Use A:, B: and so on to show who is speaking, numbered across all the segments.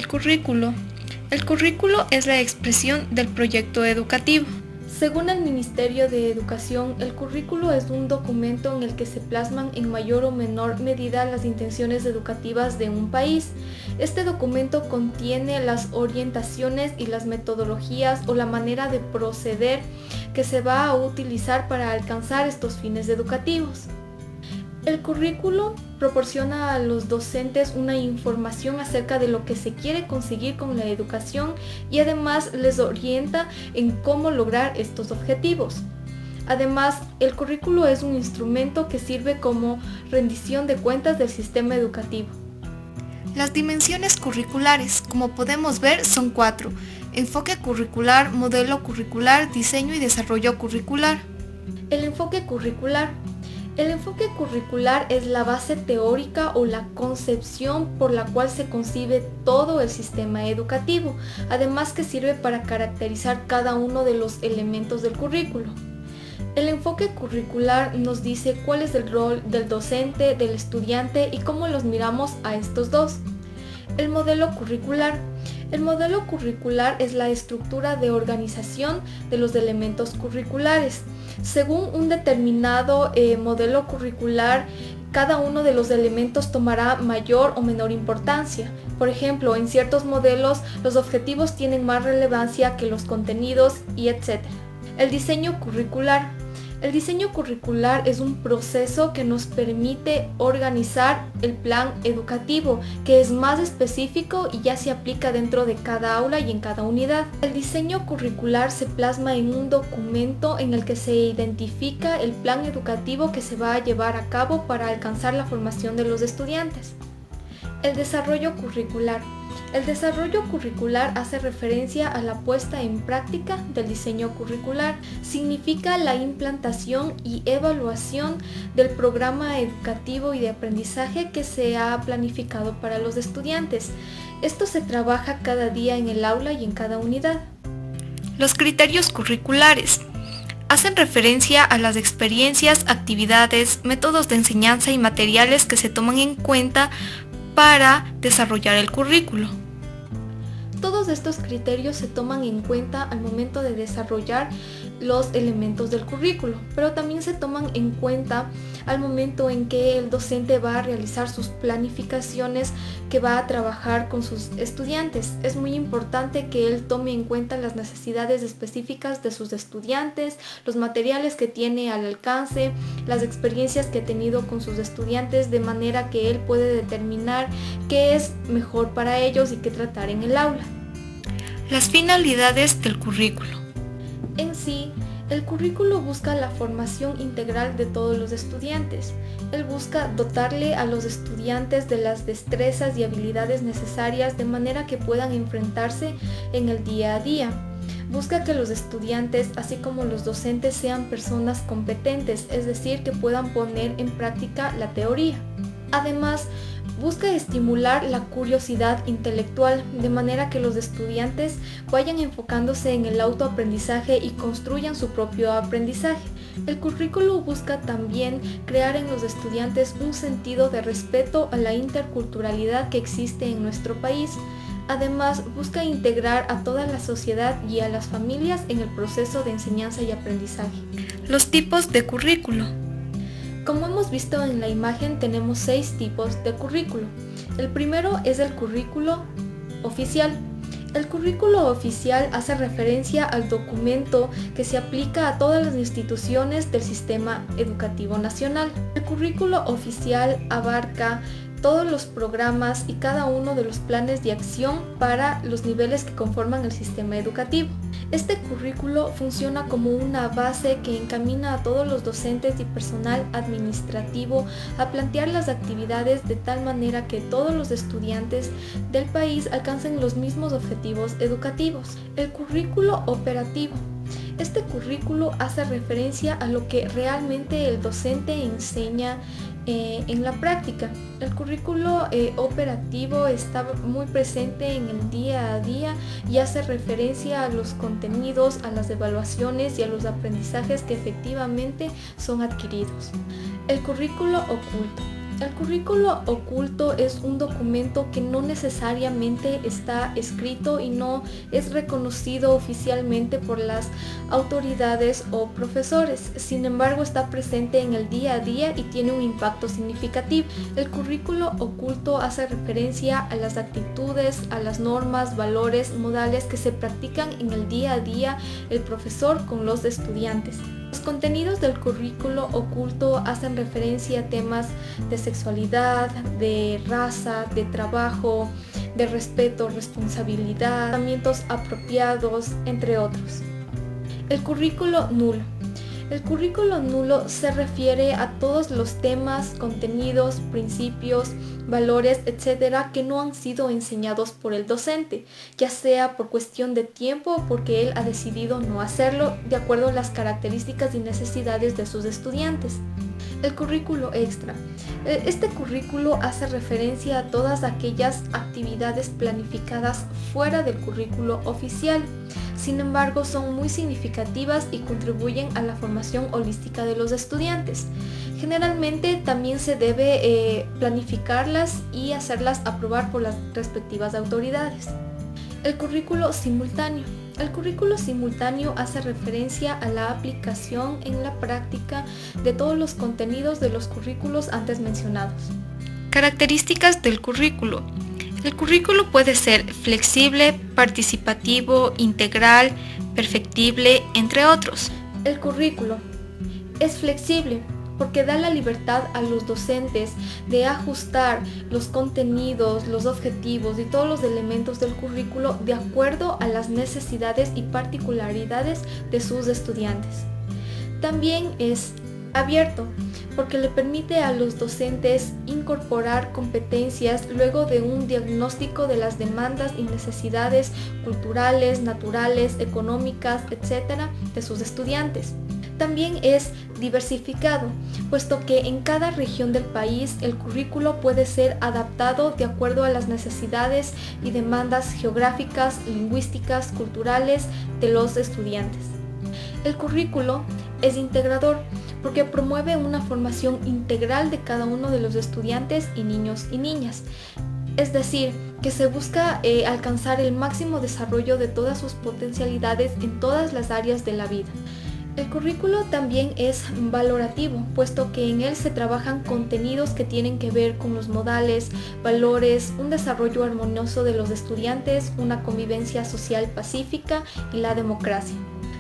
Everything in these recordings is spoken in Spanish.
A: El currículo. El currículo es la expresión del proyecto educativo. Según el Ministerio de Educación, el currículo es un documento en el que se plasman en mayor o menor medida las intenciones educativas de un país. Este documento contiene las orientaciones y las metodologías o la manera de proceder que se va a utilizar para alcanzar estos fines educativos. El currículo proporciona a los docentes una información acerca de lo que se quiere conseguir con la educación y además les orienta en cómo lograr estos objetivos. Además, el currículo es un instrumento que sirve como rendición de cuentas del sistema educativo.
B: Las dimensiones curriculares, como podemos ver, son 4: enfoque curricular, modelo curricular, diseño y desarrollo curricular.
A: El enfoque curricular. El enfoque curricular es la base teórica o la concepción por la cual se concibe todo el sistema educativo, además que sirve para caracterizar cada uno de los elementos del currículo. El enfoque curricular nos dice cuál es el rol del docente, del estudiante y cómo los miramos a estos dos. El modelo curricular. El modelo curricular es la estructura de organización de los elementos curriculares. Según un determinado modelo curricular, cada uno de los elementos tomará mayor o menor importancia. Por ejemplo, en ciertos modelos los objetivos tienen más relevancia que los contenidos y etc. El diseño curricular. El diseño curricular es un proceso que nos permite organizar el plan educativo, que es más específico y ya se aplica dentro de cada aula y en cada unidad. El diseño curricular se plasma en un documento en el que se identifica el plan educativo que se va a llevar a cabo para alcanzar la formación de los estudiantes. El desarrollo curricular. El desarrollo curricular hace referencia a la puesta en práctica del diseño curricular. Significa la implantación y evaluación del programa educativo y de aprendizaje que se ha planificado para los estudiantes. Esto se trabaja cada día en el aula y en cada unidad.
B: Los criterios curriculares hacen referencia a las experiencias, actividades, métodos de enseñanza y materiales que se toman en cuenta para desarrollar el currículo.
A: Todos estos criterios se toman en cuenta al momento de desarrollar los elementos del currículo, pero también se toman en cuenta al momento en que el docente va a realizar sus planificaciones que va a trabajar con sus estudiantes. Es muy importante que él tome en cuenta las necesidades específicas de sus estudiantes, los materiales que tiene al alcance, las experiencias que ha tenido con sus estudiantes, de manera que él puede determinar qué es mejor para ellos y qué tratar en el aula.
B: Las finalidades del currículo.
A: En sí, el currículo busca la formación integral de todos los estudiantes. Él busca dotarle a los estudiantes de las destrezas y habilidades necesarias de manera que puedan enfrentarse en el día a día. Busca que los estudiantes, así como los docentes, sean personas competentes, es decir, que puedan poner en práctica la teoría. Además, busca estimular la curiosidad intelectual, de manera que los estudiantes vayan enfocándose en el autoaprendizaje y construyan su propio aprendizaje. El currículo busca también crear en los estudiantes un sentido de respeto a la interculturalidad que existe en nuestro país. Además, busca integrar a toda la sociedad y a las familias en el proceso de enseñanza y aprendizaje.
B: Los tipos de currículo.
A: Como hemos visto en la imagen, tenemos 6 tipos de currículo. El primero es el currículo oficial. El currículo oficial hace referencia al documento que se aplica a todas las instituciones del sistema educativo nacional. El currículo oficial abarca todos los programas y cada uno de los planes de acción para los niveles que conforman el sistema educativo. Este currículo funciona como una base que encamina a todos los docentes y personal administrativo a plantear las actividades de tal manera que todos los estudiantes del país alcancen los mismos objetivos educativos. El currículo operativo. Este currículo hace referencia a lo que realmente el docente enseña en la práctica. El currículo operativo está muy presente en el día a día y hace referencia a los contenidos, a las evaluaciones y a los aprendizajes que efectivamente son adquiridos. El currículo oculto. El currículo oculto es un documento que no necesariamente está escrito y no es reconocido oficialmente por las autoridades o profesores. Sin embargo, está presente en el día a día y tiene un impacto significativo. El currículo oculto hace referencia a las actitudes, a las normas, valores, modales que se practican en el día a día el profesor con los estudiantes. Los contenidos del currículo oculto hacen referencia a temas de sexualidad, de raza, de trabajo, de respeto, responsabilidad, tratamientos apropiados, entre otros. El currículo nulo. El currículo nulo se refiere a todos los temas, contenidos, principios, valores, etcétera, que no han sido enseñados por el docente, ya sea por cuestión de tiempo o porque él ha decidido no hacerlo de acuerdo a las características y necesidades de sus estudiantes. El currículo extra. Este currículo hace referencia a todas aquellas actividades planificadas fuera del currículo oficial. Sin embargo, son muy significativas y contribuyen a la formación holística de los estudiantes. Generalmente también se debe planificarlas y hacerlas aprobar por las respectivas autoridades. El currículo simultáneo. El currículo simultáneo hace referencia a la aplicación en la práctica de todos los contenidos de los currículos antes mencionados.
B: Características del currículo. El currículo puede ser flexible, participativo, integral, perfectible, entre otros.
A: El currículo es flexible porque da la libertad a los docentes de ajustar los contenidos, los objetivos y todos los elementos del currículo de acuerdo a las necesidades y particularidades de sus estudiantes. También es abierto porque le permite a los docentes incorporar competencias luego de un diagnóstico de las demandas y necesidades culturales, naturales, económicas, etc. de sus estudiantes. También es diversificado, puesto que en cada región del país el currículo puede ser adaptado de acuerdo a las necesidades y demandas geográficas, lingüísticas, culturales de los estudiantes. El currículo es integrador porque promueve una formación integral de cada uno de los estudiantes y niños y niñas. Es decir, que se busca alcanzar el máximo desarrollo de todas sus potencialidades en todas las áreas de la vida. El currículo también es valorativo, puesto que en él se trabajan contenidos que tienen que ver con los modales, valores, un desarrollo armonioso de los estudiantes, una convivencia social pacífica y la democracia.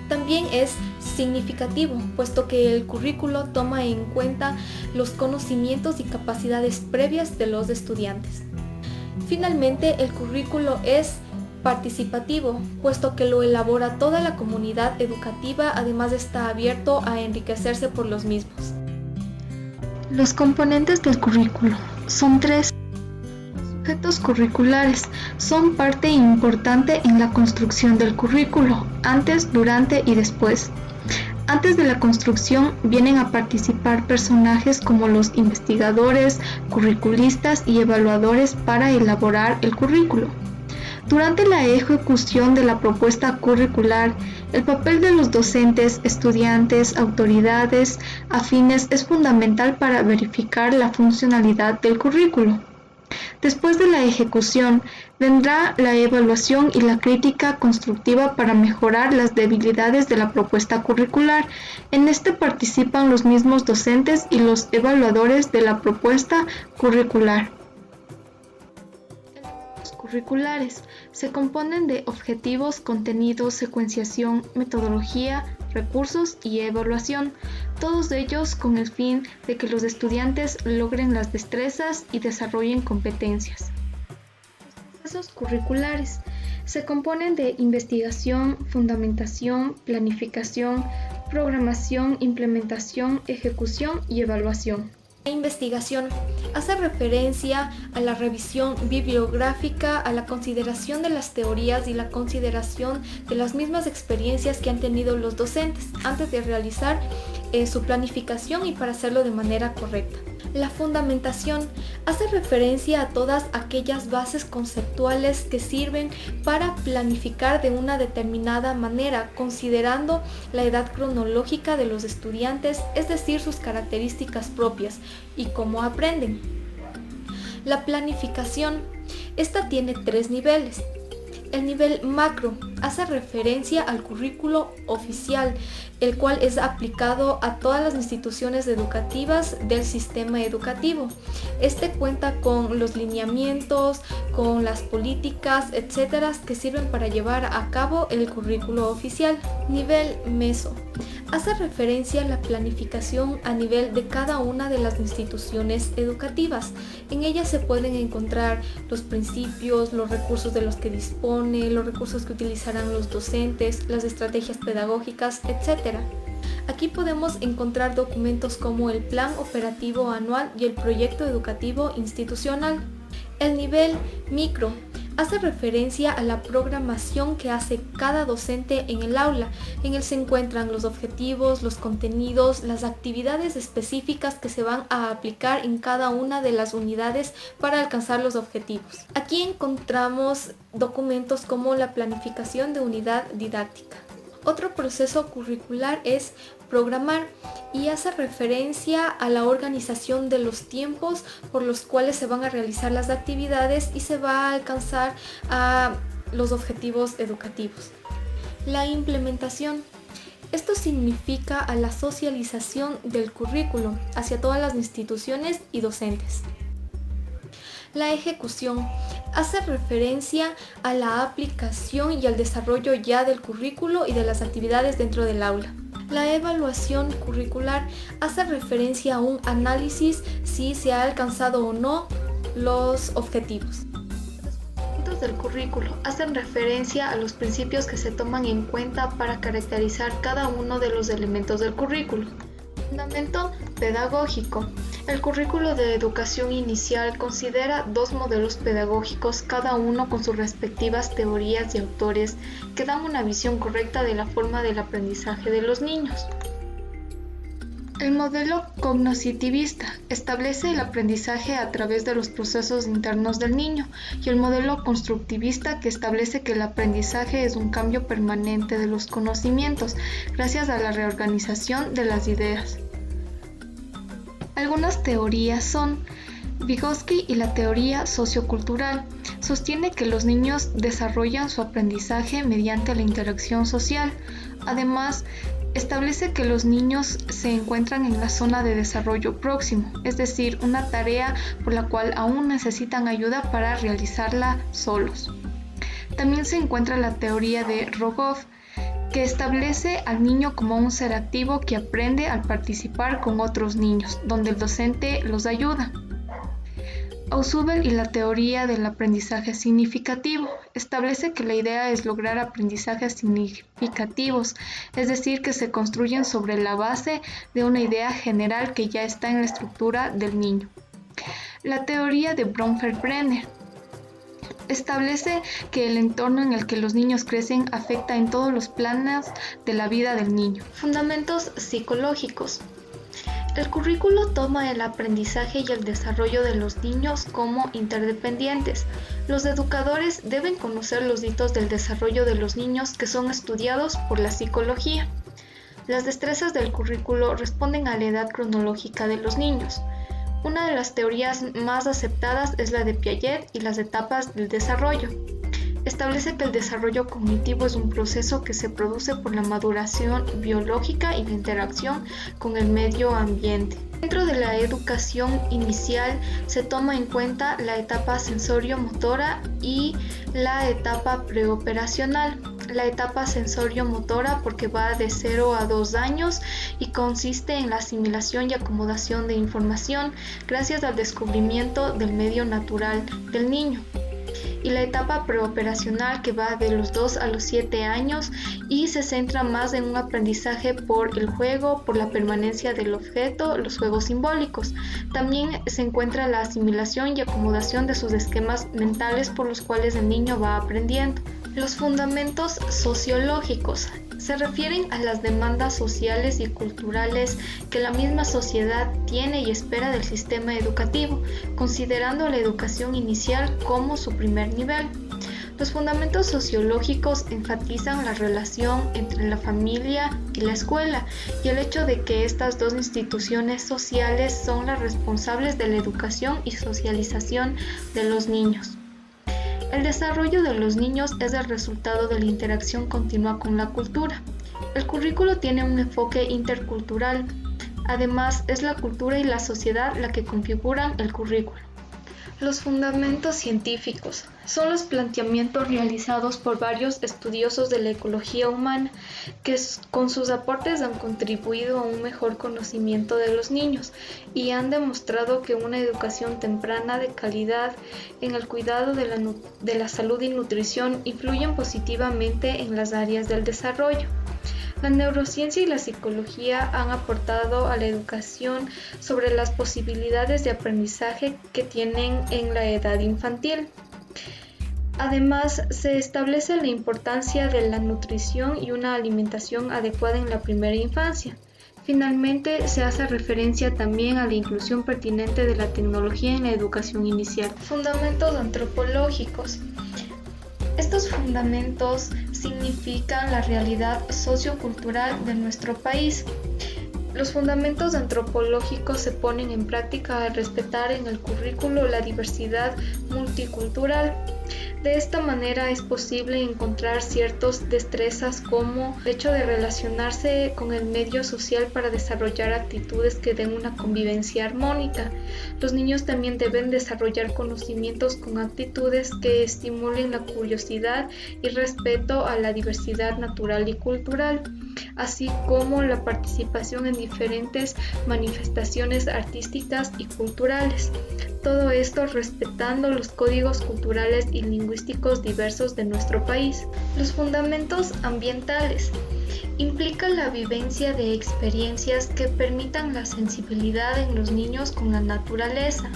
A: También es significativo, puesto que el currículo toma en cuenta los conocimientos y capacidades previas de los estudiantes. Finalmente, el currículo es participativo, puesto que lo elabora toda la comunidad educativa, además está abierto a enriquecerse por los mismos.
C: Los componentes del currículo son 3. Los sujetos curriculares son parte importante en la construcción del currículo, antes, durante y después. Antes de la construcción vienen a participar personajes como los investigadores, curriculistas y evaluadores para elaborar el currículo. Durante la ejecución de la propuesta curricular, el papel de los docentes, estudiantes, autoridades afines es fundamental para verificar la funcionalidad del currículo. Después de la ejecución, vendrá la evaluación y la crítica constructiva para mejorar las debilidades de la propuesta curricular. En este participan los mismos docentes y los evaluadores de la propuesta curricular. Curriculares se componen de objetivos, contenidos, secuenciación, metodología, recursos y evaluación, todos ellos con el fin de que los estudiantes logren las destrezas y desarrollen competencias. Los procesos curriculares se componen de investigación, fundamentación, planificación, programación, implementación, ejecución y evaluación.
A: La investigación hace referencia a la revisión bibliográfica, a la consideración de las teorías y la consideración de las mismas experiencias que han tenido los docentes antes de realizar su planificación y para hacerlo de manera correcta. La fundamentación hace referencia a todas aquellas bases conceptuales que sirven para planificar de una determinada manera, considerando la edad cronológica de los estudiantes, es decir, sus características propias y cómo aprenden. La planificación, esta tiene 3 niveles. El nivel macro hace referencia al currículo oficial, el cual es aplicado a todas las instituciones educativas del sistema educativo. Este cuenta con los lineamientos, con las políticas, etcétera, que sirven para llevar a cabo el currículo oficial. Nivel meso hace referencia a la planificación a nivel de cada una de las instituciones educativas. En ella se pueden encontrar los principios, los recursos de los que dispone, los recursos que utilizarán los docentes, las estrategias pedagógicas, etc. Aquí podemos encontrar documentos como el Plan Operativo Anual y el Proyecto Educativo Institucional. El nivel micro hace referencia a la programación que hace cada docente en el aula. En él se encuentran los objetivos, los contenidos, las actividades específicas que se van a aplicar en cada una de las unidades para alcanzar los objetivos. Aquí encontramos documentos como la planificación de unidad didáctica. Otro proceso curricular es programar y hace referencia a la organización de los tiempos por los cuales se van a realizar las actividades y se va a alcanzar a los objetivos educativos. La implementación. Esto significa a la socialización del currículo hacia todas las instituciones y docentes. La ejecución hace referencia a la aplicación y al desarrollo ya del currículo y de las actividades dentro del aula. La evaluación curricular hace referencia a un análisis si se ha alcanzado o no los objetivos. Los fundamentos del currículo hacen referencia a los principios que se toman en cuenta para caracterizar cada uno de los elementos del currículo. Fundamento pedagógico. El currículo de educación inicial considera 2 modelos pedagógicos, cada uno con sus respectivas teorías y autores que dan una visión correcta de la forma del aprendizaje de los niños. El modelo cognitivista establece el aprendizaje a través de los procesos internos del niño, y el modelo constructivista, que establece que el aprendizaje es un cambio permanente de los conocimientos gracias a la reorganización de las ideas. Algunas teorías son: Vygotsky y la teoría sociocultural. Sostiene que los niños desarrollan su aprendizaje mediante la interacción social. Además, establece que los niños se encuentran en la zona de desarrollo próximo, es decir, una tarea por la cual aún necesitan ayuda para realizarla solos. También se encuentra la teoría de Rogoff, que establece al niño como un ser activo que aprende al participar con otros niños, donde el docente los ayuda. Ausubel y la teoría del aprendizaje significativo establece que la idea es lograr aprendizajes significativos, es decir, que se construyen sobre la base de una idea general que ya está en la estructura del niño. La teoría de Bronfeld-Brenner establece que el entorno en el que los niños crecen afecta en todos los planos de la vida del niño. Fundamentos psicológicos. El currículo toma el aprendizaje y el desarrollo de los niños como interdependientes. Los educadores deben conocer los hitos del desarrollo de los niños que son estudiados por la psicología. Las destrezas del currículo responden a la edad cronológica de los niños. Una de las teorías más aceptadas es la de Piaget y las etapas del desarrollo. Establece que el desarrollo cognitivo es un proceso que se produce por la maduración biológica y la interacción con el medio ambiente. Dentro de la educación inicial se toma en cuenta la etapa sensorio-motora y la etapa preoperacional. La etapa sensorio-motora porque va de 0 a 2 años y consiste en la asimilación y acomodación de información gracias al descubrimiento del medio natural del niño. Y la etapa preoperacional que va de los 2 a los 7 años y se centra más en un aprendizaje por el juego, por la permanencia del objeto, los juegos simbólicos. También se encuentra la asimilación y acomodación de sus esquemas mentales por los cuales el niño va aprendiendo. Los fundamentos sociológicos.
C: Se refieren a las demandas sociales y culturales que la misma sociedad tiene y espera del sistema educativo, considerando la educación inicial como su primer nivel. Los fundamentos sociológicos enfatizan la relación entre la familia y la escuela y el hecho de que estas dos instituciones sociales son las responsables de la educación y socialización de los niños. El desarrollo de los niños es el resultado de la interacción continua con la cultura. El currículo tiene un enfoque intercultural. Además, es la cultura y la sociedad la que configuran el currículo. Los fundamentos científicos son los planteamientos realizados por varios estudiosos de la ecología humana que con sus aportes han contribuido a un mejor conocimiento de los niños y han demostrado que una educación temprana de calidad en el cuidado de la salud y nutrición influyen positivamente en las áreas del desarrollo. La neurociencia y la psicología han aportado a la educación sobre las posibilidades de aprendizaje que tienen en la edad infantil. Además, se establece la importancia de la nutrición y una alimentación adecuada en la primera infancia. Finalmente, se hace referencia también a la inclusión pertinente de la tecnología en la educación inicial. Fundamentos antropológicos. Estos fundamentos significan la realidad sociocultural de nuestro país. Los fundamentos antropológicos se ponen en práctica al respetar en el currículo la diversidad multicultural. De esta manera es posible encontrar ciertas destrezas como el hecho de relacionarse con el medio social para desarrollar actitudes que den una convivencia armónica. Los niños también deben desarrollar conocimientos con actitudes que estimulen la curiosidad y respeto a la diversidad natural y cultural, así como la participación en diferentes manifestaciones artísticas y culturales. Todo esto respetando los códigos culturales y lingüísticos diversos de nuestro país. Los fundamentos ambientales implican la vivencia de experiencias que permitan la sensibilidad en los niños con la naturaleza.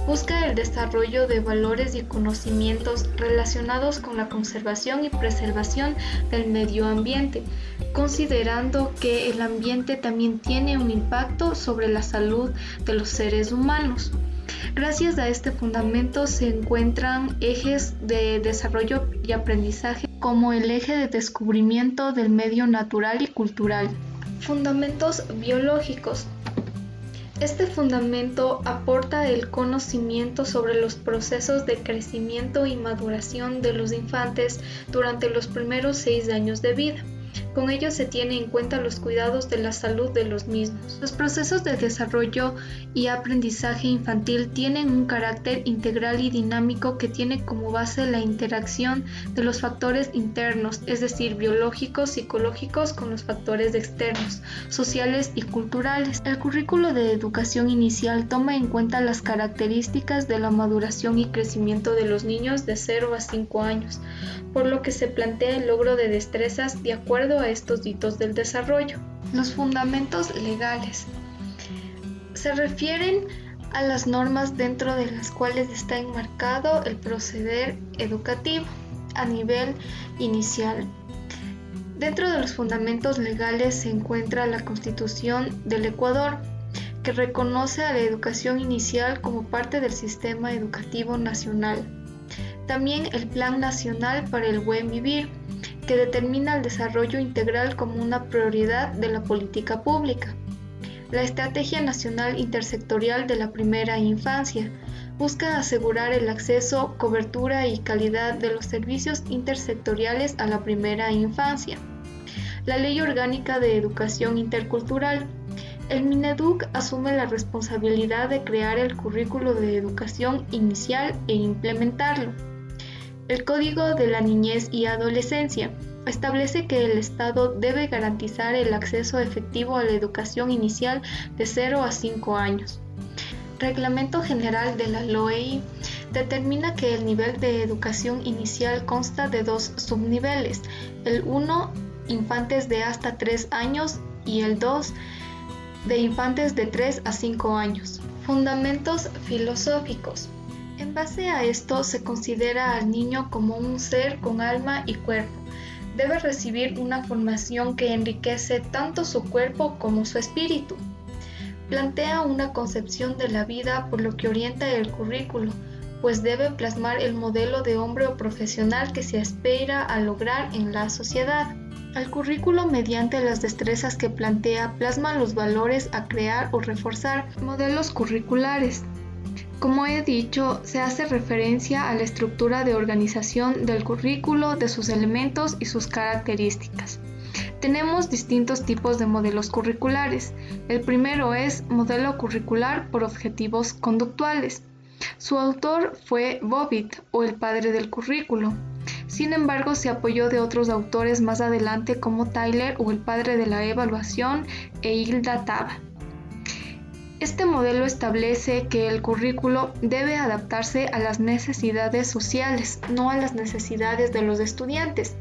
C: Busca el desarrollo de valores y conocimientos relacionados con la conservación y preservación del medio ambiente, considerando que el ambiente también tiene un impacto sobre la salud de los seres humanos. Gracias a este fundamento se encuentran ejes de desarrollo y aprendizaje como el eje de descubrimiento del medio natural y cultural. Fundamentos biológicos. Este fundamento aporta el conocimiento sobre los procesos de crecimiento y maduración de los infantes durante los primeros 6 años de vida. Con ello se tiene en cuenta los cuidados de la salud de los mismos. Los procesos de desarrollo y aprendizaje infantil tienen un carácter integral y dinámico que tiene como base la interacción de los factores internos, es decir, biológicos, psicológicos, con los factores externos, sociales y culturales. El currículo de educación inicial toma en cuenta las características de la maduración y crecimiento de los niños de 0 a 5 años, por lo que se plantea el logro de destrezas de acuerdo a estos hitos del desarrollo. Los fundamentos legales se refieren a las normas dentro de las cuales está enmarcado el proceder educativo a nivel inicial. Dentro de los fundamentos legales se encuentra la Constitución del Ecuador, que reconoce a la educación inicial como parte del sistema educativo nacional. También el Plan Nacional para el Buen Vivir, que determina el desarrollo integral como una prioridad de la política pública. La Estrategia Nacional Intersectorial de la Primera Infancia busca asegurar el acceso, cobertura y calidad de los servicios intersectoriales a la primera infancia. La Ley Orgánica de Educación Intercultural. El Mineduc asume la responsabilidad de crear el currículo de educación inicial e implementarlo. El Código de la Niñez y Adolescencia establece que el Estado debe garantizar el acceso efectivo a la educación inicial de 0 a 5 años. Reglamento General de la LOEI determina que el nivel de educación inicial consta de 2 subniveles, el 1 infantes de hasta 3 años y el 2 de infantes de 3 a 5 años. Fundamentos filosóficos. En base a esto se considera al niño como un ser con alma y cuerpo,
A: debe recibir una formación que enriquece tanto su cuerpo como su espíritu. Plantea una concepción de la vida por lo que orienta el currículo, pues debe plasmar el modelo de hombre o profesional que se aspira a lograr en la sociedad. El currículo, mediante las destrezas que plantea, plasma los valores a crear o reforzar. Modelos curriculares. Como he dicho, se hace referencia a la estructura de organización del currículo, de sus elementos y sus características. Tenemos distintos tipos de modelos curriculares. El primero es modelo curricular por objetivos conductuales. Su autor fue Bobbitt, o el padre del currículo. Sin embargo, se apoyó de otros autores más adelante como Tyler, o el padre de la evaluación, e Hilda Taba. Este modelo establece que el currículo debe adaptarse a las necesidades sociales, no a las necesidades de los estudiantes,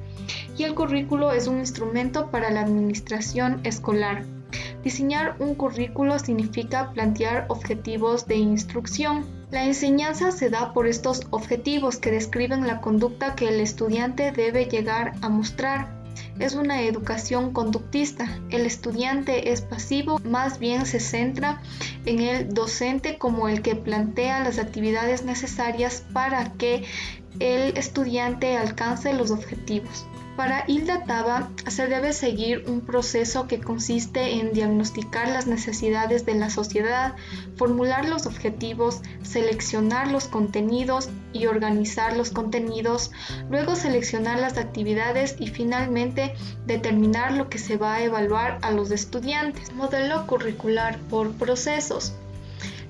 A: y el currículo es un instrumento para la administración escolar. Diseñar un currículo significa plantear objetivos de instrucción. La enseñanza se da por estos objetivos que describen la conducta que el estudiante debe llegar a mostrar. Es una educación conductista. El estudiante es pasivo, más bien se centra en el docente como el que plantea las actividades necesarias para que el estudiante alcance los objetivos. Para Hilda Taba, se debe seguir un proceso que consiste en diagnosticar las necesidades de la sociedad, formular los objetivos, seleccionar los contenidos y organizar los contenidos, luego seleccionar las actividades y finalmente determinar lo que se va a evaluar a los estudiantes. Modelo curricular por procesos.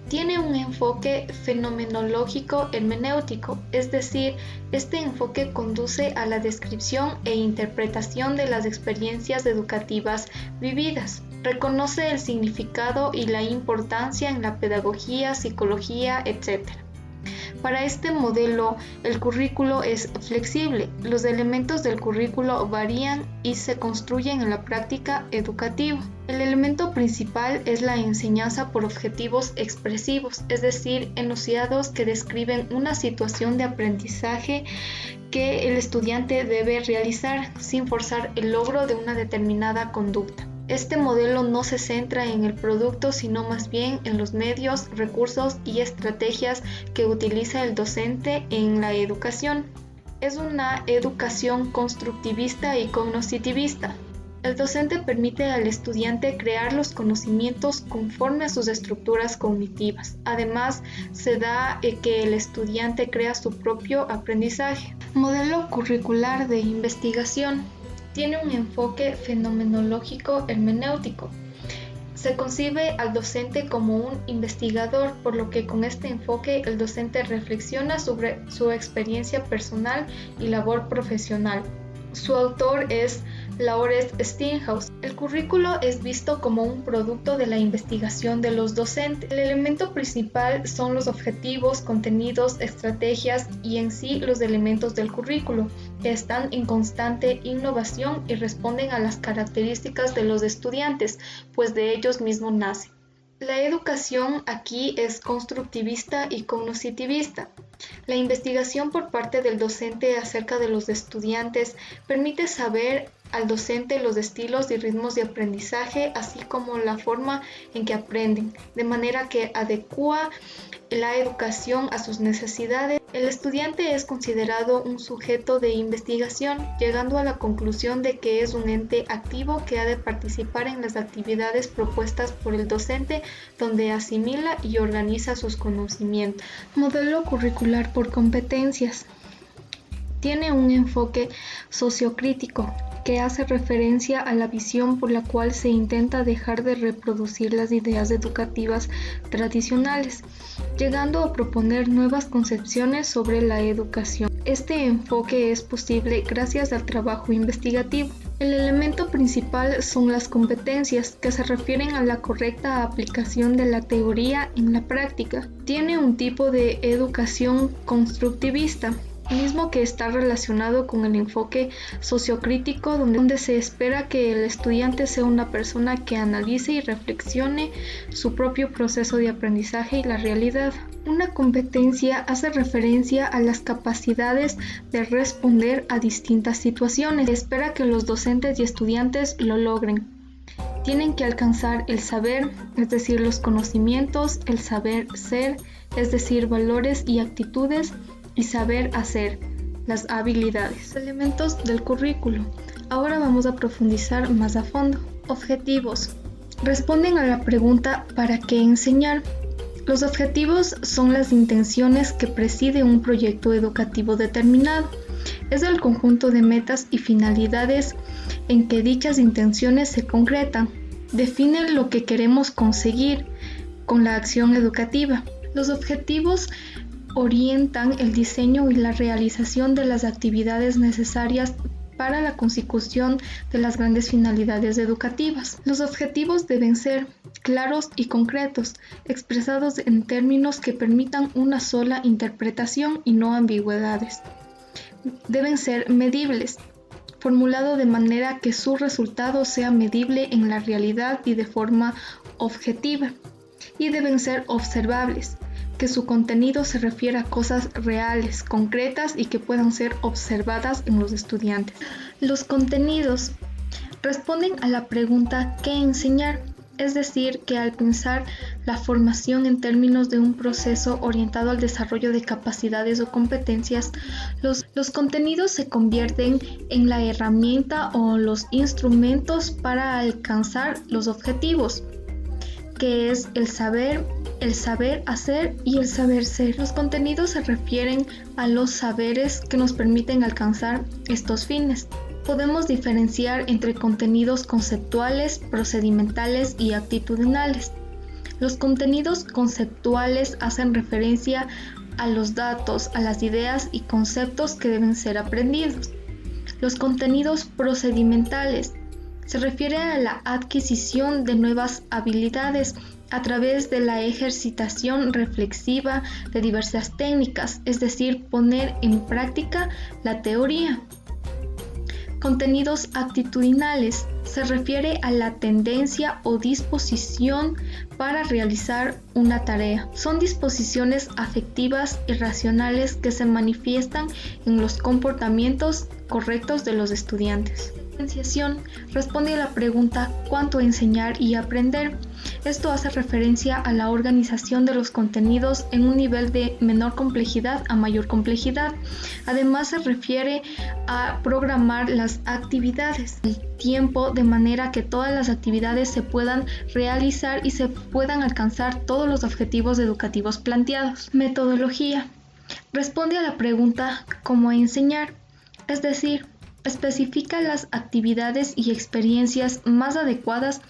A: Tiene un enfoque fenomenológico hermenéutico, es decir, este enfoque conduce a la descripción e interpretación de las experiencias educativas vividas. Reconoce el significado y la importancia en la pedagogía, psicología, etc. Para este modelo, el currículo es flexible. Los elementos del currículo varían y se construyen en la práctica educativa. El elemento principal es la enseñanza por objetivos expresivos, es decir, enunciados que describen una situación de aprendizaje que el estudiante debe realizar sin forzar el logro de una determinada conducta. Este modelo no se centra en el producto, sino más bien en los medios, recursos y estrategias que utiliza el docente en la educación. Es una educación constructivista y cognitivista. El docente permite al estudiante crear los conocimientos conforme a sus estructuras cognitivas. Además, se da que el estudiante crea su propio aprendizaje. Modelo curricular de investigación. Tiene un enfoque fenomenológico hermenéutico. Se concibe al docente como un investigador, por lo que con este enfoque el docente reflexiona sobre su experiencia personal y labor profesional. Su autor es Laurence Steinhaus. El currículo es visto como un producto de la investigación de los docentes. El elemento principal son los objetivos, contenidos, estrategias y en sí los elementos del currículo, que están en constante innovación y responden a las características de los estudiantes, pues de ellos mismos nacen. La educación aquí es constructivista y cognitivista. La investigación por parte del docente acerca de los estudiantes permite saber al docente los estilos y ritmos de aprendizaje, así como la forma en que aprenden, de manera que adecua la educación a sus necesidades. El estudiante es considerado un sujeto de investigación, llegando a la conclusión de que es un ente activo que ha de participar en las actividades propuestas por el docente, donde asimila y organiza sus conocimientos. Modelo curricular por competencias. Tiene un enfoque sociocrítico que hace referencia a la visión por la cual se intenta dejar de reproducir las ideas educativas tradicionales, llegando a proponer nuevas concepciones sobre la educación. Este enfoque es posible gracias al trabajo investigativo. El elemento principal son las competencias, que se refieren a la correcta aplicación de la teoría en la práctica. Tiene un tipo de educación constructivista.
C: mismo que está relacionado con el enfoque sociocrítico, donde se espera que el estudiante sea una persona que analice y reflexione su propio proceso de aprendizaje y la realidad. Una competencia hace referencia a las capacidades de responder a distintas situaciones. Se espera que los docentes y estudiantes lo logren. Tienen que alcanzar el saber, es decir, los conocimientos, el saber ser, es decir, valores y actitudes, y saber hacer, las habilidades. Elementos del currículo. Ahora vamos a profundizar más a fondo. Objetivos. Responden a la pregunta ¿para qué enseñar? Los objetivos son las intenciones que preside un proyecto educativo determinado. Es el conjunto de metas y finalidades en que dichas intenciones se concretan. Definen lo que queremos conseguir con la acción educativa. Los objetivos orientan el diseño y la realización de las actividades necesarias para la consecución de las grandes finalidades educativas. Los objetivos deben ser claros y concretos, expresados en términos que permitan una sola interpretación y no ambigüedades. Deben ser medibles, formulado de manera que su resultado sea medible en la realidad y de forma objetiva, y deben ser observables, que su contenido se refiera a cosas reales, concretas y que puedan ser observadas en los estudiantes. Los contenidos responden a la pregunta ¿qué enseñar? Es decir, que al pensar la formación en términos de un proceso orientado al desarrollo de capacidades o competencias, los contenidos se convierten en la herramienta o los instrumentos para alcanzar los objetivos, que es el saber hacer y el saber ser. Los contenidos se refieren a los saberes que nos permiten alcanzar estos fines. Podemos diferenciar entre contenidos conceptuales, procedimentales y actitudinales. Los contenidos conceptuales hacen referencia a los datos, a las ideas y conceptos que deben ser aprendidos. Los contenidos procedimentales se refieren a la adquisición de nuevas habilidades a través de la ejercitación reflexiva de diversas técnicas, es decir, poner en práctica la teoría. Contenidos actitudinales se refiere a la tendencia o disposición para realizar una tarea. Son disposiciones afectivas y racionales que se manifiestan en los comportamientos correctos de los estudiantes. Diferenciación responde a la pregunta ¿cuánto enseñar y aprender? Esto hace referencia a la organización de los contenidos en un nivel de menor complejidad a mayor complejidad. Además se refiere a programar las actividades, el tiempo, de manera que todas las actividades se puedan realizar y se puedan alcanzar todos los objetivos educativos planteados. Metodología responde a la pregunta ¿cómo enseñar? Es decir, especifica las actividades y experiencias más adecuadas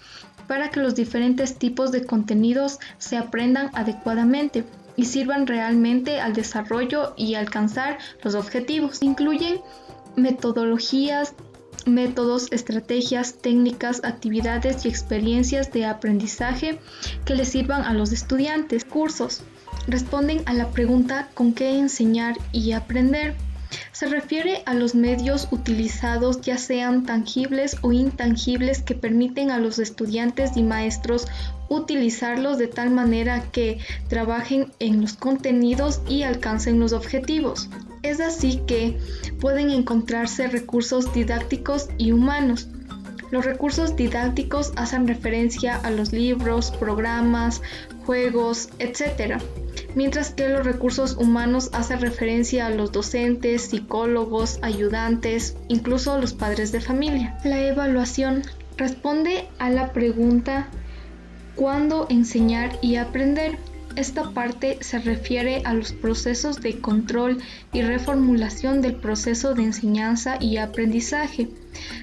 C: para que los diferentes tipos de contenidos se aprendan adecuadamente y sirvan realmente al desarrollo y alcanzar los objetivos. Incluyen metodologías, métodos, estrategias, técnicas, actividades y experiencias de aprendizaje que les sirvan a los estudiantes. Cursos responden a la pregunta ¿con qué enseñar y aprender? Se refiere a los medios utilizados, ya sean tangibles o intangibles, que permiten a los estudiantes y maestros utilizarlos de tal manera que trabajen en los contenidos y alcancen los objetivos. Es así que pueden encontrarse recursos didácticos y humanos. Los recursos didácticos hacen referencia a los libros, programas, juegos, etc., mientras que los recursos humanos hacen referencia a los docentes, psicólogos, ayudantes, incluso los padres de familia. La evaluación responde a la pregunta ¿cuándo enseñar y aprender? Esta parte se refiere a los procesos de control y reformulación del proceso de enseñanza y aprendizaje.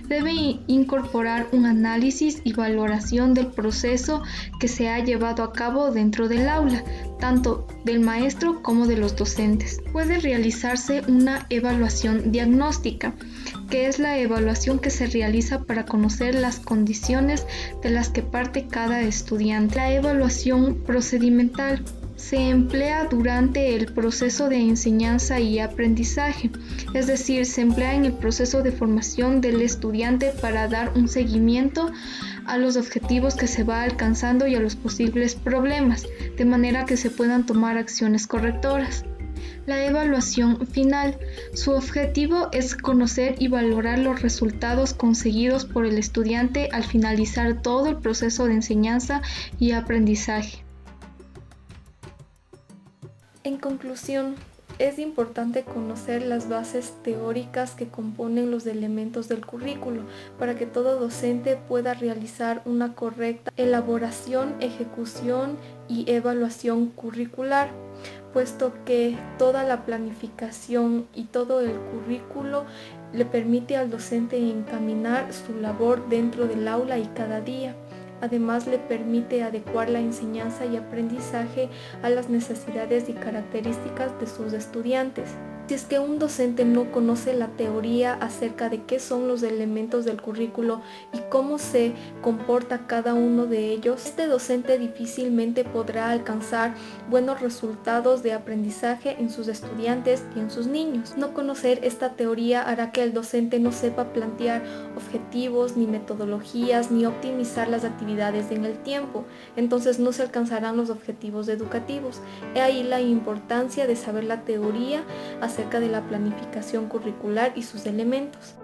C: Debe incorporar un análisis y valoración del proceso que se ha llevado a cabo dentro del aula, tanto del maestro como de los docentes. Puede realizarse una evaluación diagnóstica, que es la evaluación que se realiza para conocer las condiciones de las que parte cada estudiante. La evaluación procedimental se emplea durante el proceso de enseñanza y aprendizaje, es decir, se emplea en el proceso de formación del estudiante para dar un seguimiento a los objetivos que se va alcanzando y a los posibles problemas, de manera que se puedan tomar acciones correctoras. La evaluación final. Su objetivo es conocer y valorar los resultados conseguidos por el estudiante al finalizar todo el proceso de enseñanza y aprendizaje.
A: En conclusión, es importante conocer las bases teóricas que componen los elementos del currículo para que todo docente pueda realizar una correcta elaboración, ejecución y evaluación curricular, puesto que toda la planificación y todo el currículo le permite al docente encaminar su labor dentro del aula y cada día. Además, le permite adecuar la enseñanza y aprendizaje a las necesidades y características de sus estudiantes. Si es que un docente no conoce la teoría acerca de qué son los elementos del currículo y cómo se comporta cada uno de ellos, este docente difícilmente podrá alcanzar buenos resultados de aprendizaje en sus estudiantes y en sus niños. No conocer esta teoría hará que el docente no sepa plantear objetivos, ni metodologías, ni optimizar las actividades en el tiempo. Entonces no se alcanzarán los objetivos educativos. He ahí la importancia de saber la teoría acerca de la planificación curricular y sus elementos.